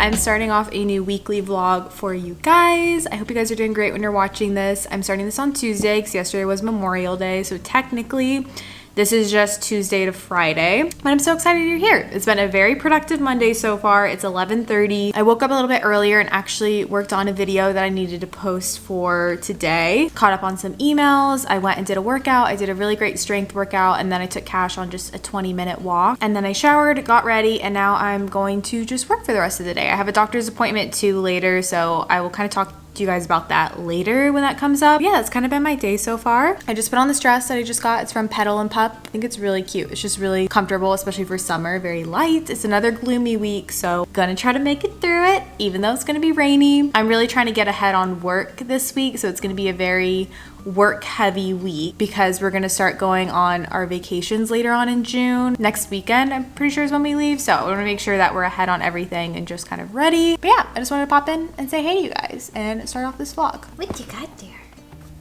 I'm starting off a new weekly vlog for you guys. I hope you guys are doing great when you're watching this. I'm starting this on Tuesday because yesterday was Memorial Day, so technically this is just Tuesday to Friday, but I'm so excited you're here. It's been a very productive Monday so far. It's 11:30. I woke up a little bit earlier and actually worked on a video that I needed to post for today. Caught up on some emails. I went and did a workout. I did a really great strength workout, and then I took Cash on just a 20-minute walk. And then I showered, got ready, and now I'm going to just work for the rest of the day. I have a doctor's appointment too later, so I will kind of talk to you guys about that later when that comes up. Yeah, that's kind of been my day so far. I just put on this dress that I just got. It's from Petal and Pup. I think it's really cute. It's just really comfortable, especially for summer. Very light. It's another gloomy week, so gonna try to make it through it, even though it's gonna be rainy. I'm really trying to get ahead on work this week, so it's gonna be a very work heavy week because we're gonna start going on our vacations later on in June. Next weekend, I'm pretty sure is when we leave, so I want to make sure that we're ahead on everything and just kind of ready. But yeah, I just wanted to pop in and say hey to you guys and start off this vlog. What you got there?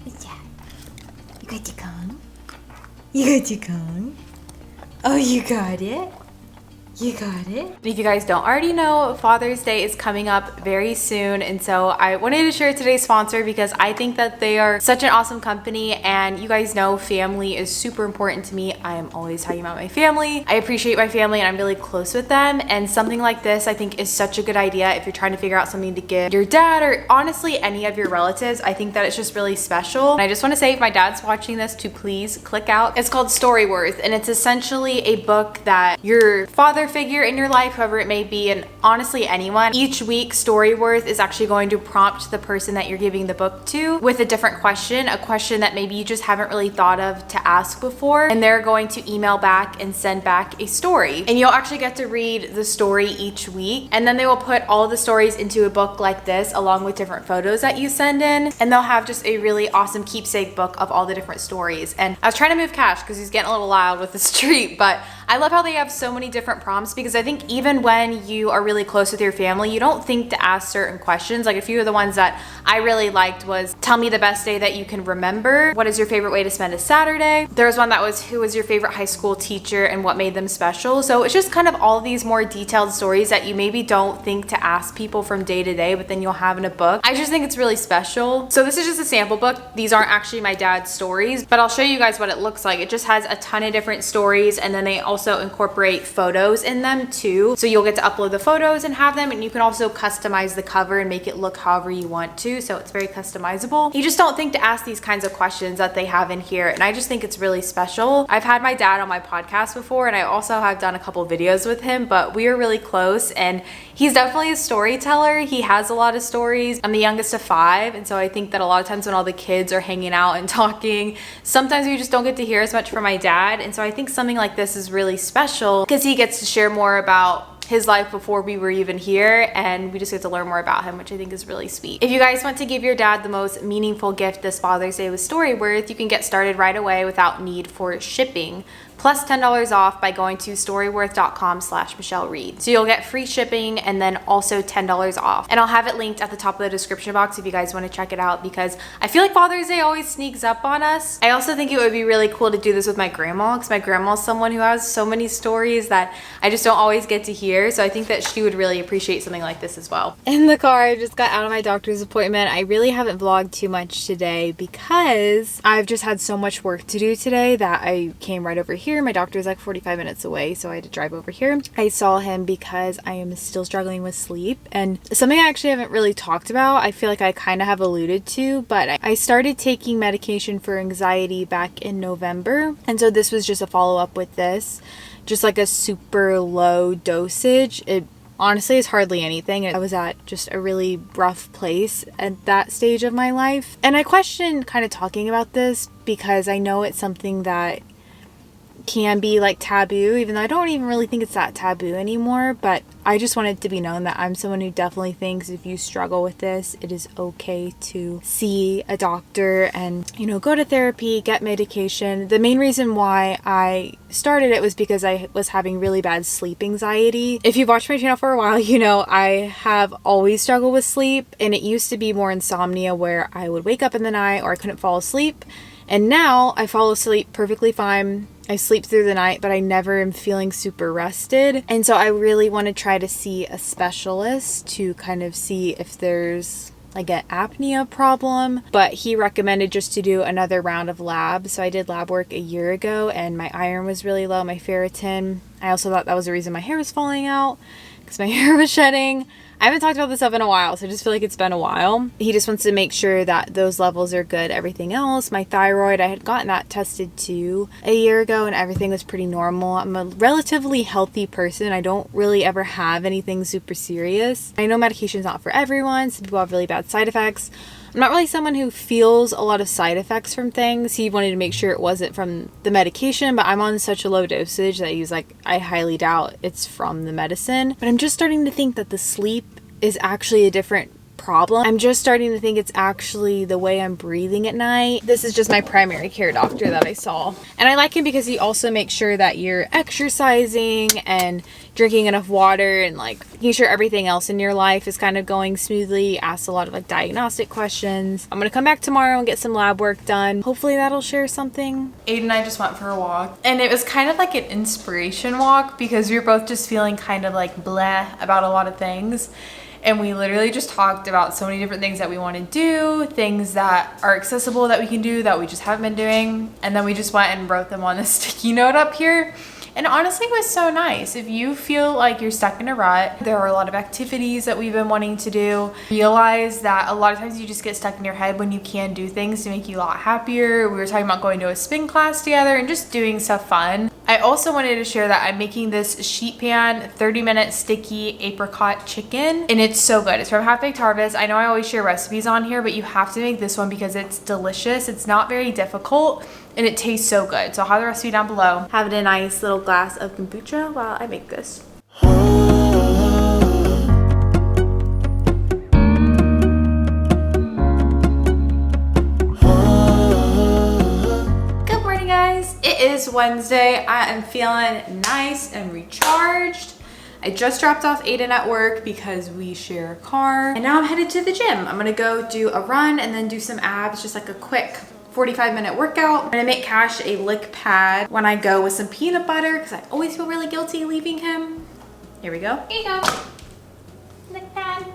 What's that? You got your Kong? You got your Kong? Oh, you got it? You got it? If you guys don't already know, Father's Day is coming up very soon, and so I wanted to share today's sponsor because I think that they are such an awesome company, and you guys know family is super important to me. I am always talking about my family. I appreciate my family and I'm really close with them, and something like this I think is such a good idea if you're trying to figure out something to give your dad or honestly any of your relatives. I think that it's just really special, and I just want to say if my dad's watching this to please click out. It's called Storyworth, and it's essentially a book that your father figure in your life, whoever it may be, and honestly anyone, each week Storyworth is actually going to prompt the person that you're giving the book to with a different question, a question that maybe you just haven't really thought of to ask before, and they're going to email back and send back a story, and you'll actually get to read the story each week, and then they will put all of the stories into a book like this along with different photos that you send in, and they'll have just a really awesome keepsake book of all the different stories. And I was trying to move Cash because he's getting a little loud with this treat, but I love how they have so many different prompts because I think even when you are really close with your family, you don't think to ask certain questions. Like a few of the ones that I really liked was, tell me the best day that you can remember. What is your favorite way to spend a Saturday? There was one that was, who was your favorite high school teacher and what made them special? So it's just kind of all these more detailed stories that you maybe don't think to ask people from day to day, but then you'll have in a book. I just think it's really special. So this is just a sample book. These aren't actually my dad's stories, but I'll show you guys what it looks like. It just has a ton of different stories, and then they also incorporate photos in them too. So you'll get to upload the photos and have them, and you can also customize the cover and make it look however you want to. So it's very customizable. You just don't think to ask these kinds of questions that they have in here, and I just think it's really special. I've had my dad on my podcast before, and I also have done a couple videos with him, but we are really close, and he's definitely a storyteller. He has a lot of stories. I'm the youngest of 5, and so I think that a lot of times when all the kids are hanging out and talking, sometimes we just don't get to hear as much from my dad, and so I think something like this is really special because he gets to share more about his life before we were even here, and we just get to learn more about him, which I think is really sweet. If you guys want to give your dad the most meaningful gift this Father's Day with Storyworth, you can get started right away without need for shipping, plus $10 off by going to storyworth.com/MichelleReed. So you'll get free shipping and then also $10 off. And I'll have it linked at the top of the description box if you guys want to check it out, because I feel like Father's Day always sneaks up on us. I also think it would be really cool to do this with my grandma, because my grandma is someone who has so many stories that I just don't always get to hear. So I think that she would really appreciate something like this as well. In the car, I just got out of my doctor's appointment. I really haven't vlogged too much today because I've just had so much work to do today that I came right over here. My doctor's like 45 minutes away, so I had to drive over here. I saw him because I am still struggling with sleep, and something I actually haven't really talked about, I feel like I kind of have alluded to, but I started taking medication for anxiety back in November, and so this was just a follow-up with this, just like a super low dosage. It honestly is hardly anything. I was at just a really rough place at that stage of my life, and I question kind of talking about this because I know it's something that can be like taboo, even though I don't even really think it's that taboo anymore. But I just want it to be known that I'm someone who definitely thinks if you struggle with this, it is okay to see a doctor and, you know, go to therapy, get medication. The main reason why I started it was because I was having really bad sleep anxiety. If you've watched my channel for a while, you know I have always struggled with sleep, and it used to be more insomnia where I would wake up in the night or I couldn't fall asleep. And now I fall asleep perfectly fine. I sleep through the night, but I never am feeling super rested. And so I really want to try to see a specialist to kind of see if there's like an apnea problem, but he recommended just to do another round of labs. So I did lab work a year ago and my iron was really low, my ferritin. I also thought that was the reason my hair was falling out, because my hair was shedding. I haven't talked about this stuff in a while, so I just feel like it's been a while. He just wants to make sure that those levels are good. Everything else, my thyroid, I had gotten that tested too a year ago and everything was pretty normal. I'm a relatively healthy person. I don't really ever have anything super serious. I know medication's not for everyone. Some people have really bad side effects. I'm not really someone who feels a lot of side effects from things. He wanted to make sure it wasn't from the medication, but I'm on such a low dosage that he's like, I highly doubt it's from the medicine. But I'm just starting to think that the sleep is actually a different problem. I'm just starting to think it's actually the way I'm breathing at night. This is just my primary care doctor that I saw. And I like him because he also makes sure that you're exercising and drinking enough water and like making sure everything else in your life is kind of going smoothly. Asks a lot of like diagnostic questions. I'm gonna come back tomorrow and get some lab work done. Hopefully that'll share something. Aiden and I just went for a walk and it was kind of like an inspiration walk because we were both just feeling kind of like bleh about a lot of things. And we literally just talked about so many different things that we want to do, things that are accessible that we can do that we just haven't been doing. And then we just went and wrote them on this sticky note up here. And honestly, it was so nice. If you feel like you're stuck in a rut, there are a lot of activities that we've been wanting to do. Realize that a lot of times you just get stuck in your head when you can do things to make you a lot happier. We were talking about going to a spin class together and just doing stuff fun. I also wanted to share that I'm making this sheet pan 30-minute sticky apricot chicken, and it's so good. It's from Half Baked Harvest. I know I always share recipes on here, but you have to make this one because it's delicious. It's not very difficult and it tastes so good. So I'll have the recipe down below. Having a nice little glass of kombucha while I make this. It is Wednesday. I am feeling nice and recharged. I just dropped off Aiden at work because we share a car. And now I'm headed to the gym. I'm gonna go do a run and then do some abs, just like a quick 45-minute workout. I'm gonna make Cash a lick pad when I go with some peanut butter because I always feel really guilty leaving him. Here we go. Here you go. Lick pad.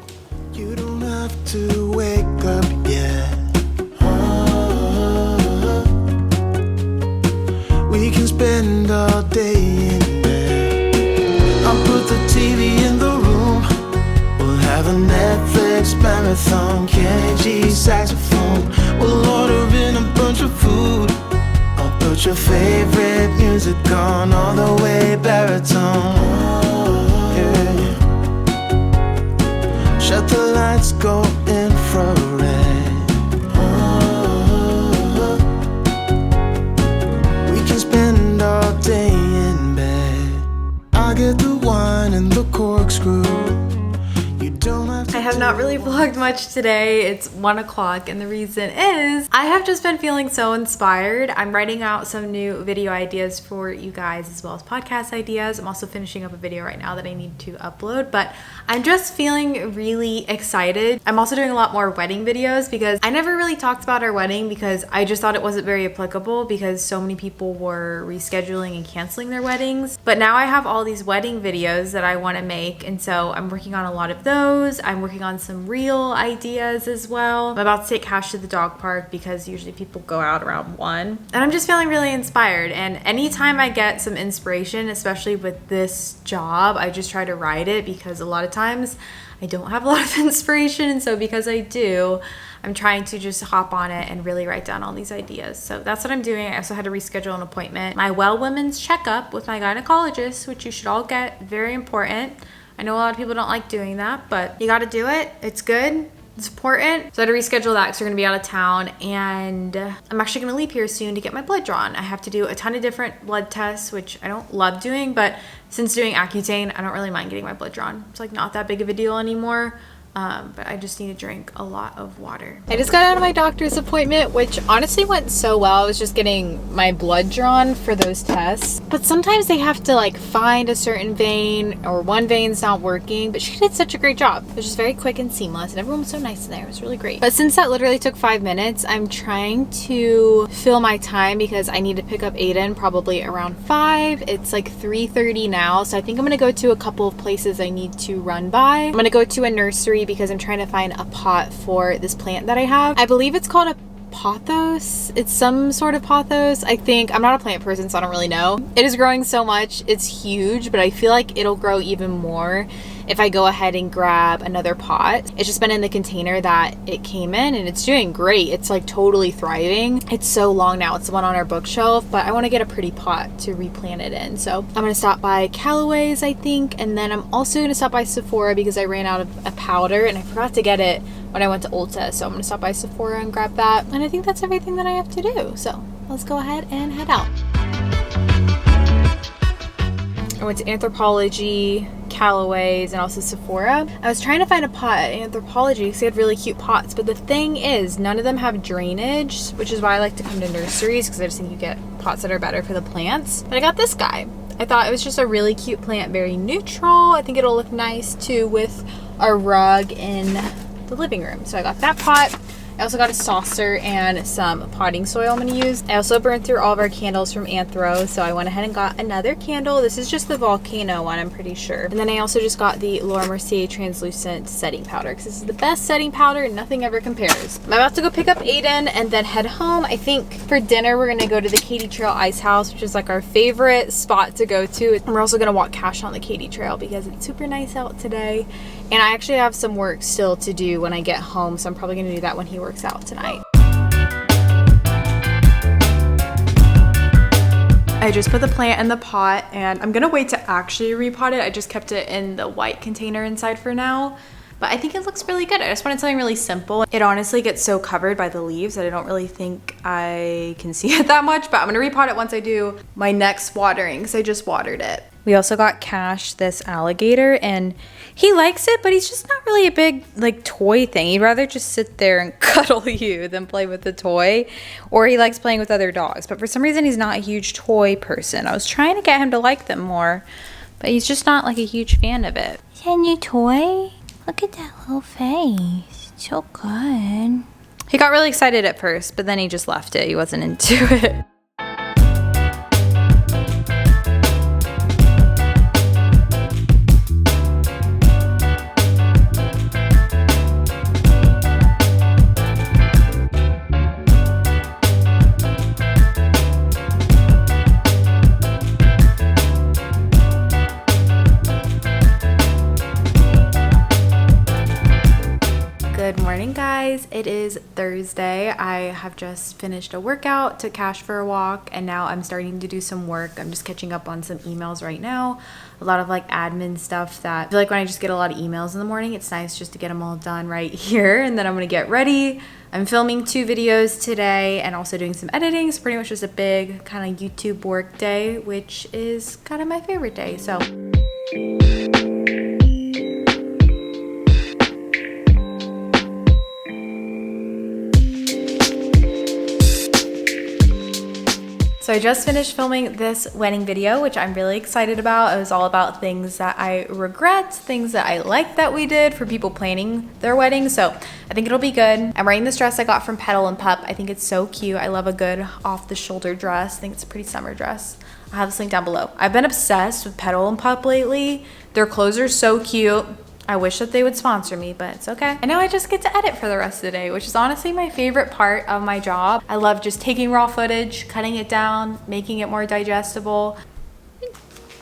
You don't have to wake up yet. We can spend all day in bed. I'll put the TV in the room. We'll have a Netflix marathon. Kenny G saxophone. We'll order in a bunch of food. I'll put your favorite music on all the way baritone. Yeah. Shut the lights, go infrared. Spend all day in bed. I get the wine and the corkscrew. You don't have to. I have not really vlogged much today. It's 1 o'clock and the reason is I have just been feeling so inspired. I'm writing out some new video ideas for you guys as well as podcast ideas. I'm also finishing up a video right now that I need to upload, but I'm just feeling really excited. I'm also doing a lot more wedding videos because I never really talked about our wedding because I just thought it wasn't very applicable because so many people were rescheduling and canceling their weddings. But now I have all these wedding videos that I want to make, and so I'm working on a lot of those. I'm working on some reel ideas as well. I'm about to take Cash to the dog park because usually people go out around 1. And I'm just feeling really inspired, and anytime I get some inspiration, especially with this job, I just try to write it because a lot of times I don't have a lot of inspiration, and so because I do, I'm trying to just hop on it and really write down all these ideas. So that's what I'm doing. I also had to reschedule an appointment. My well women's checkup with my gynecologist, which you should all get, very important. I know a lot of people don't like doing that, but you gotta do it. It's good. It's important. So I had to reschedule that because we're gonna be out of town, and I'm actually gonna leave here soon to get my blood drawn. I have to do a ton of different blood tests, which I don't love doing, but since doing Accutane, I don't really mind getting my blood drawn. It's like not that big of a deal anymore. But I just need to drink a lot of water. I just got out of my doctor's appointment, which honestly went so well. I was just getting my blood drawn for those tests. But sometimes they have to like find a certain vein or one vein's not working, but she did such a great job. It was just very quick and seamless and everyone was so nice in there. It was really great. But since that literally took 5 minutes, I'm trying to fill my time because I need to pick up Aiden probably around 5. It's like 3:30 now. So I think I'm gonna go to a couple of places I need to run by. I'm gonna go to a nursery because I'm trying to find a pot for this plant that I have. I believe it's called a pothos. It's some sort of pothos, I think. I'm not a plant person, so I don't really know. It is growing so much. It's huge, but I feel like it'll grow even more if I go ahead and grab another pot. It's just been in the container that it came in and it's doing great. It's like totally thriving. It's so long now. It's the one on our bookshelf, but I want to get a pretty pot to replant it in. So I'm going to stop by Callaway's, I think, and then I'm also going to stop by Sephora because I ran out of a powder and I forgot to get it when I went to Ulta. So I'm going to stop by Sephora and grab that. And I think that's everything that I have to do. So let's go ahead and head out. I went to Anthropologie, Callaway's, and also Sephora. I was trying to find a pot at Anthropologie because they had really cute pots, but the thing is, none of them have drainage, which is why I like to come to nurseries because I just think you get pots that are better for the plants. But I got this guy. I thought it was just a really cute plant, very neutral. I think it'll look nice too with our rug in the living room. So I got that pot. I also got a saucer and some potting soil I'm going to use. I also burned through all of our candles from Anthro, so I went ahead and got another candle. This is just the volcano one, I'm pretty sure. And then I also just got the Laura Mercier translucent setting powder because this is the best setting powder and nothing ever compares. I'm about to go pick up Aiden and then head home. I think for dinner we're going to go to the Katy Trail Ice House, which is like our favorite spot to go to. And we're also going to walk Cash on the Katy Trail because it's super nice out today. And I actually have some work still to do when I get home, so I'm probably going to do that when he works out tonight. I just put the plant in the pot and I'm going to wait to actually repot it. I just kept it in the white container inside for now. But I think it looks really good. I just wanted something really simple. It honestly gets so covered by the leaves that I don't really think I can see it that much. But I'm going to repot it once I do my next watering because I just watered it. We also got Cash this alligator and he likes it, but he's just not really a big like toy thing. He'd rather just sit there and cuddle you than play with the toy, or he likes playing with other dogs. But for some reason, he's not a huge toy person. I was trying to get him to like them more, but he's just not like a huge fan of it. Is that a new toy? Look at that little face. It's so good. He got really excited at first, but then he just left it. He wasn't into it. Good morning, guys. It is Thursday. I have just finished a workout, took Cash for a walk, and now I'm starting to do some work. I'm just catching up on some emails right now. A lot of like admin stuff that I feel like when I just get a lot of emails in the morning, it's nice just to get them all done right here. And then I'm gonna get ready. I'm filming 2 videos today and also doing some editing. It's pretty much just a big kind of YouTube work day, which is kind of my favorite day. So I just finished filming this wedding video, which I'm really excited about. It was all about things that I regret, things that I like that we did for people planning their wedding. So I think it'll be good. I'm wearing this dress I got from Petal and Pup. I think it's so cute. I love a good off the shoulder dress. I think it's a pretty summer dress. I'll have this link down below. I've been obsessed with Petal and Pup lately. Their clothes are so cute. I wish that they would sponsor me, but it's okay. And now I just get to edit for the rest of the day, which is honestly my favorite part of my job. I love just taking raw footage, cutting it down, making it more digestible.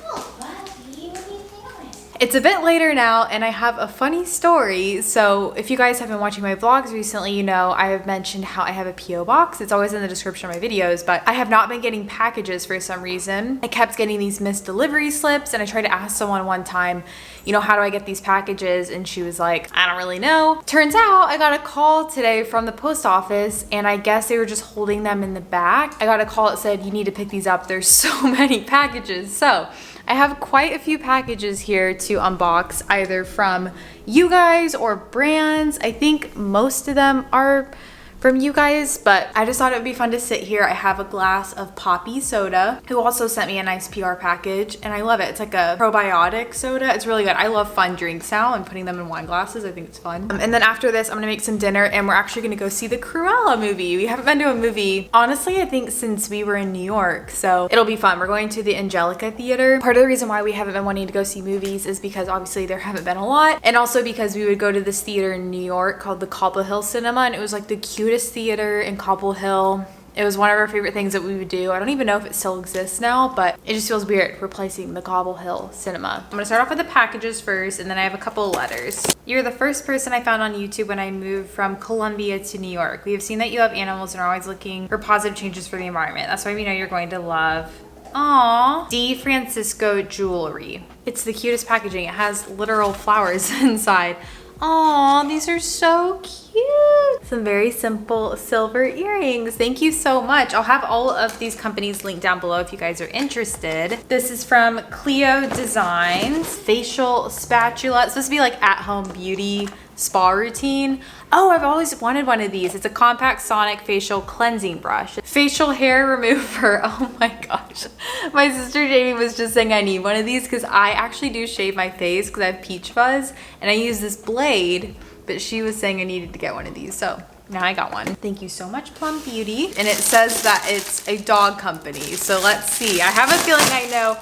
Oh, Bobby, what are you doing? It's a bit later now and I have a funny story. So if you guys have been watching my vlogs recently, you know I have mentioned how I have a PO box. It's always in the description of my videos, but I have not been getting packages for some reason. I kept getting these missed delivery slips and I tried to ask someone one time, you know, how do I get these packages? And she was like, I don't really know. Turns out I got a call today from the post office and I guess they were just holding them in the back. I got a call that said, you need to pick these up. There's so many packages. So I have quite a few packages here to unbox, either from you guys or brands. I think most of them are from you guys, but I just thought it would be fun to sit here. I have a glass of Poppy soda, who also sent me a nice PR package, and I love it. It's like a probiotic soda. It's really good. I love fun drinks now and putting them in wine glasses. I think it's fun. And then after this, I'm gonna make some dinner, and we're actually gonna go see the Cruella movie. We haven't been to a movie, honestly, I think since we were in New York, so it'll be fun. We're going to the Angelica Theater. Part of the reason why we haven't been wanting to go see movies is because obviously there haven't been a lot, and also because we would go to this theater in New York called the Cobble Hill Cinema, and it was like the cutest theater in Cobble Hill. It was one of our favorite things that we would do. I don't even know if it still exists now, but it just feels weird replacing the Cobble Hill Cinema. I'm gonna start off with the packages first, and then I have a couple of letters. You're the first person I found on YouTube when I moved from Colombia to New York. We have seen that you love animals and are always looking for positive changes for the environment. That's why we know you're going to love. Aww. D. Francisco Jewelry. It's the cutest packaging. It has literal flowers inside. Aw, these are so cute. Some very simple silver earrings. Thank you so much. I'll have all of these companies linked down below if you guys are interested. This is from Cleo Designs. Facial spatula. It's supposed to be like at-home beauty spa routine. Oh, I've always wanted one of these. It's a compact sonic facial cleansing brush. Facial hair remover. Oh my gosh. My sister Jamie was just saying I need one of these because I actually do shave my face because I have peach fuzz and I use this blade, but she was saying I needed to get one of these. So now I got one. Thank you so much, Plum Beauty. And it says that it's a dog company. So let's see. I have a feeling I know.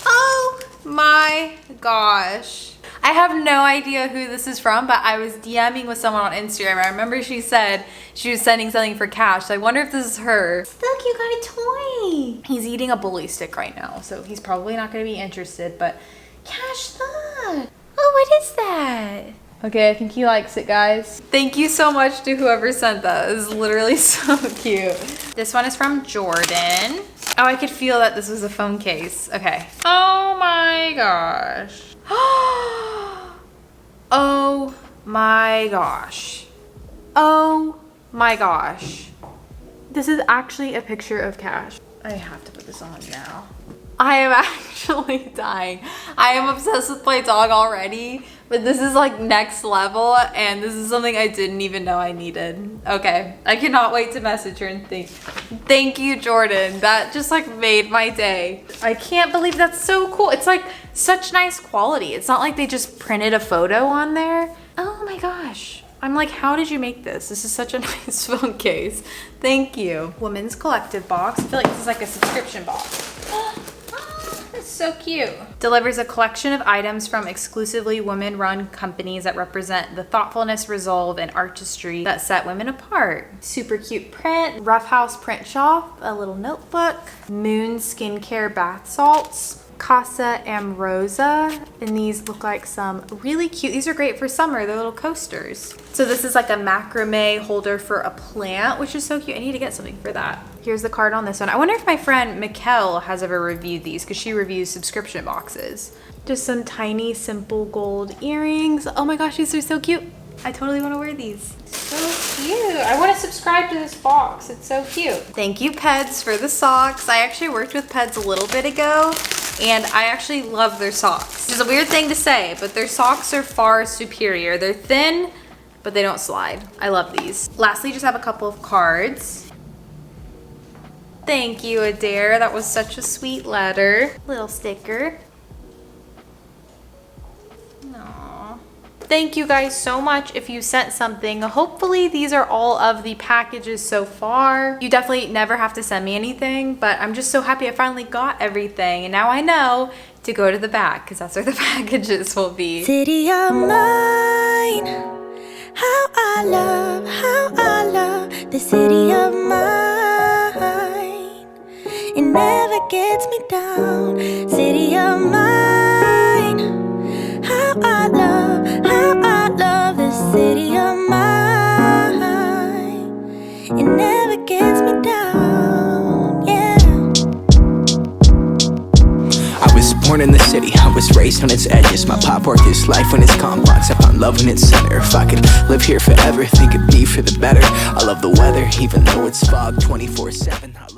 Oh my gosh. I have no idea who this is from, but I was DMing with someone on Instagram. I remember she said she was sending something for Cash. So I wonder if this is her. Look, you got a toy. He's eating a bully stick right now, so he's probably not going to be interested, but Cash, look. Oh, what is that? Okay, I think he likes it, guys. Thank you so much to whoever sent that. It is literally so cute. This one is from Jordan. Oh, I could feel that this was a phone case. Okay. Oh my gosh. Oh my gosh. Oh my gosh. This is actually a picture of Cash. I have to put this on now. I am actually dying. I am obsessed with my dog already, but this is like next level, and this is something I didn't even know I needed. Okay, I cannot wait to message her and thank you, Jordan. That just like made my day. I can't believe that's so cool. It's like such nice quality. It's not like they just printed a photo on there. Oh my gosh. I'm like, how did you make this? This is such a nice phone case. Thank you. Women's Collective box. I feel like this is like a subscription box. It's so cute. Delivers a collection of items from exclusively women-run companies that represent the thoughtfulness, resolve, and artistry that set women apart. Super cute print. Rough House Print Shop. A little notebook. Moon Skincare Bath Salts. Casa Amrosa, and these look like some really cute, these are great for summer, they're little coasters. So this is like a macrame holder for a plant, which is so cute. I need to get something for that. Here's the card on this one. I wonder if my friend Mikkel has ever reviewed these because she reviews subscription boxes. Just some tiny simple gold earrings. Oh my gosh, these are so cute. I totally want to wear these. So cute. I want to subscribe to this box. It's so cute. Thank you, Peds, for the socks. I actually worked with Peds a little bit ago, and I actually love their socks. It's a weird thing to say, but their socks are far superior. They're thin, but they don't slide. I love these. Lastly, just have a couple of cards. Thank you, Adair. That was such a sweet letter. Little sticker. Thank you guys so much if you sent something. Hopefully these are all of the packages so far. You definitely never have to send me anything, but I'm just so happy I finally got everything. And now I know to go to the back because that's where the packages will be. City of mine, how I love the city of mine. It never gets me down. City of mine, how I love the city of mine. It never gets me down, yeah. I was born in the city, I was raised on its edges. My pop work is life when it's complex. I found love in its center. If I could live here forever, think it'd be for the better. I love the weather, even though it's fog 24/7.